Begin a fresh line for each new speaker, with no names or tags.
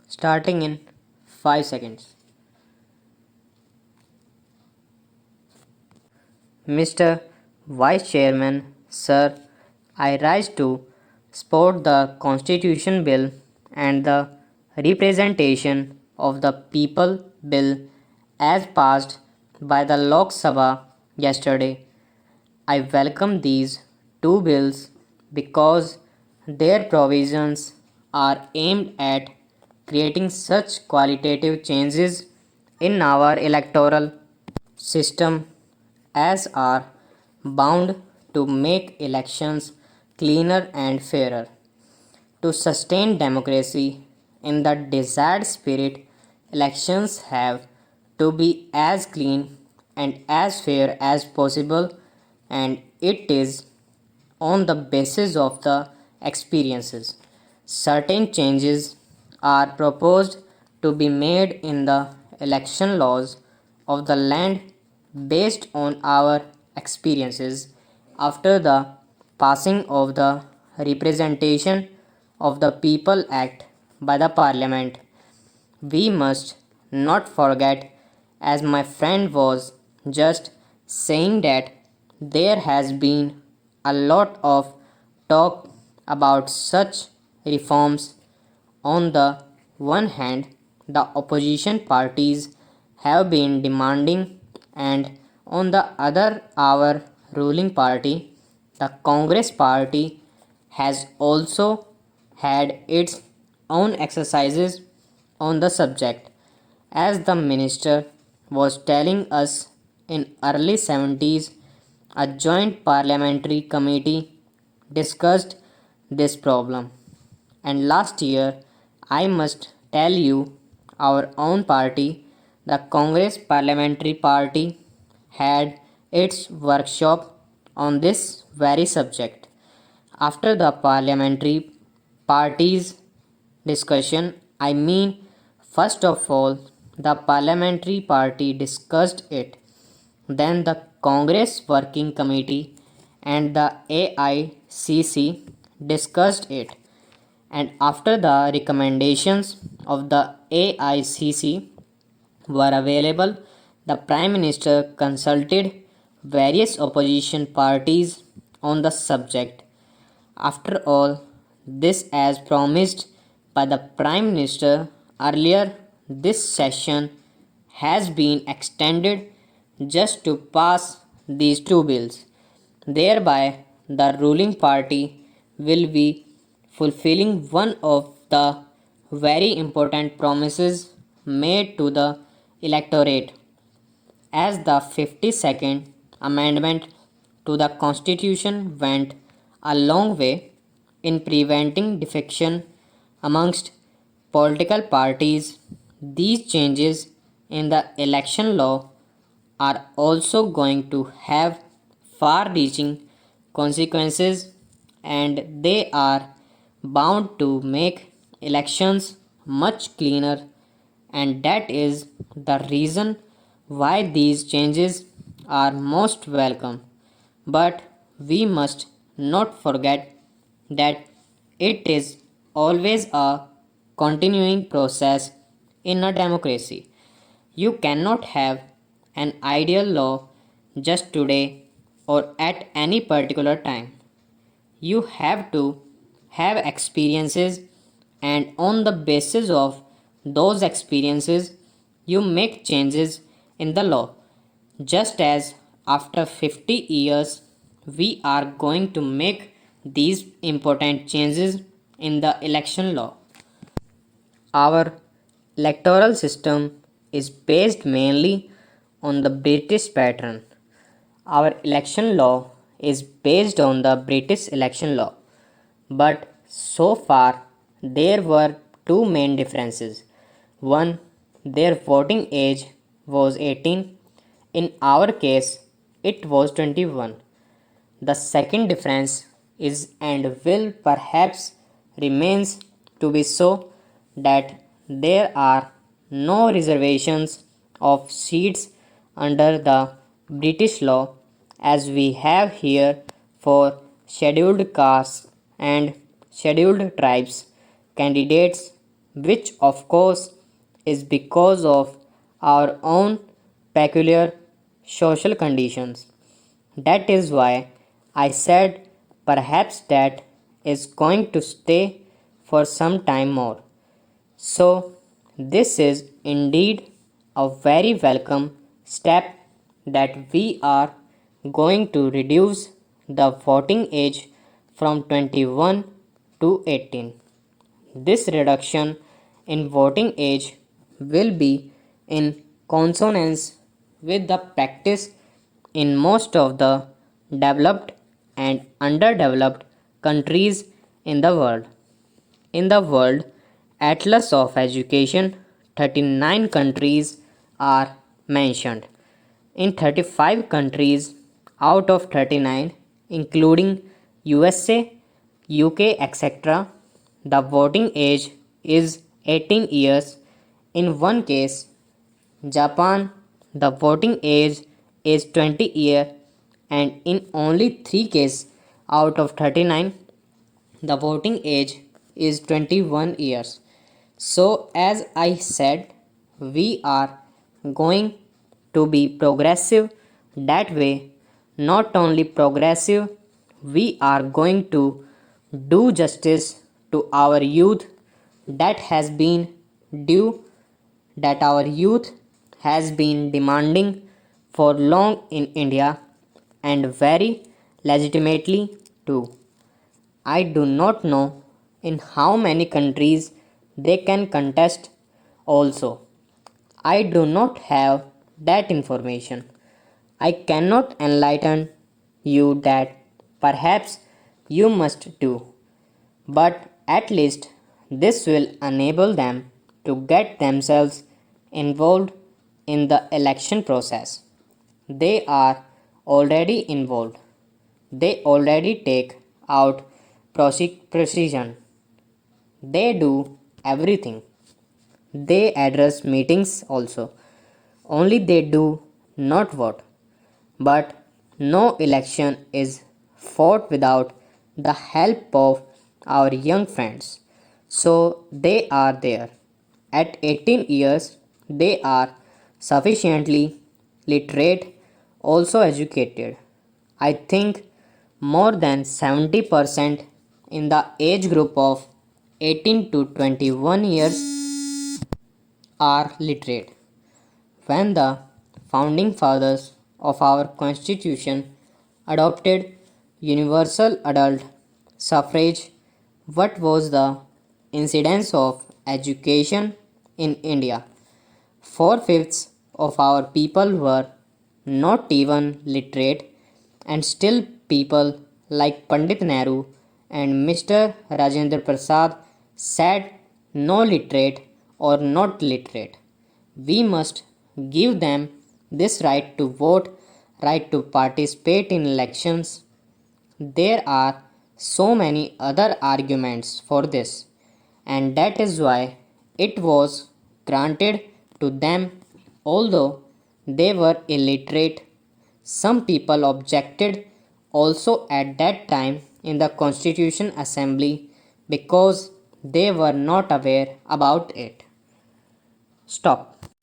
starting in 5 seconds. Mr. Vice Chairman, sir, I rise to support the Constitution Bill and the Representation of the People Bill as passed by the Lok Sabha yesterday. I welcome these two bills because their provisions are aimed at creating such qualitative changes in our electoral system as are bound to make elections cleaner and fairer. To sustain democracy in the desired spirit, elections have to be as clean and as fair as possible, and it is on the basis of the experiences. Certain changes are proposed to be made in the election laws of the land based on our experiences after the passing of the Representation of the People Act by the Parliament. We must not forget, as my friend was just saying, that there has been a lot of talk about such reforms. On the one hand, the opposition parties have been demanding, and on the other, our ruling party, the Congress Party, has also had its own exercises on the subject. As the minister was telling us, in early 70s, a joint parliamentary committee discussed this problem. And last year, I must tell you, our own party, the Congress Parliamentary Party, had its workshop on this very subject. After the parliamentary party's discussion, I mean, first of all, the parliamentary party discussed it, then the Congress Working Committee and the AICC discussed it, and after the recommendations of the AICC were available, the Prime Minister consulted various opposition parties on the subject. After all this, as promised by the Prime Minister earlier, this session has been extended just to pass these two bills. Thereby, the ruling party will be fulfilling one of the very important promises made to the electorate, as the 52nd Amendment to the Constitution went a long way in preventing defection amongst political parties. These changes in the election law are also going to have far reaching consequences, and they are bound to make elections much cleaner, and that is the reason why these changes are most welcome. But we must not forget that it is always a continuing process in a democracy. You cannot have an ideal law just today or at any particular time. You have to have experiences, and on the basis of those experiences, you make changes in the law. Just as after 50 years, we are going to make these important changes in the election law. Our electoral system is based mainly on the British pattern. Our election law is based on the British election law, but so far there were two main differences. One, their voting age was 18. In our case, it was 21. The second difference is, and will perhaps remains to be so, that there are no reservations of seats under the British law as we have here for scheduled castes and scheduled tribes candidates which of course is because of our own peculiar social conditions. That is why I said perhaps that is going to stay for some time more. So, this is indeed a very welcome step that we are going to reduce the voting age from 21 to 18. This reduction in voting age will be in consonance with the practice in most of the developed and underdeveloped countries in the world. In the World Atlas of Education, 39 countries are mentioned. In 35 countries out of 39, including USA, UK, etc., the voting age is 18 years. In one case, Japan, the voting age is 20 years, and in only 3 cases out of 39, the voting age is 21 years. So, as I said, we are going to be progressive. That way, not only progressive, we are going to do justice to our youth that has been due, that our youth has been demanding for long in India and very legitimately too. I do not know in how many countries they can contest also. I do not have that information. I cannot enlighten you that perhaps you must do, but at least this will enable them to get themselves involved in the election process. They are already involved. They already take out precision. They do everything. They address meetings also. Only they do not vote. But no election is fought without the help of our young friends. So they are there. At 18 years, they are sufficiently literate, also educated. I think more than 70% in the age group of 18 to 21 years are literate. When the founding fathers of our constitution adopted universal adult suffrage, what was the incidence of education in India? Four-fifths of our people were not even literate, and still people like Pandit Nehru and Mr. Rajendra Prasad said no literate or not literate. We must give them this right to vote, right to participate in elections. There are so many other arguments for this, and that is why it was granted to them, although they were illiterate. Some people objected also at that time in the Constitution Assembly because they were not aware about it. Stop.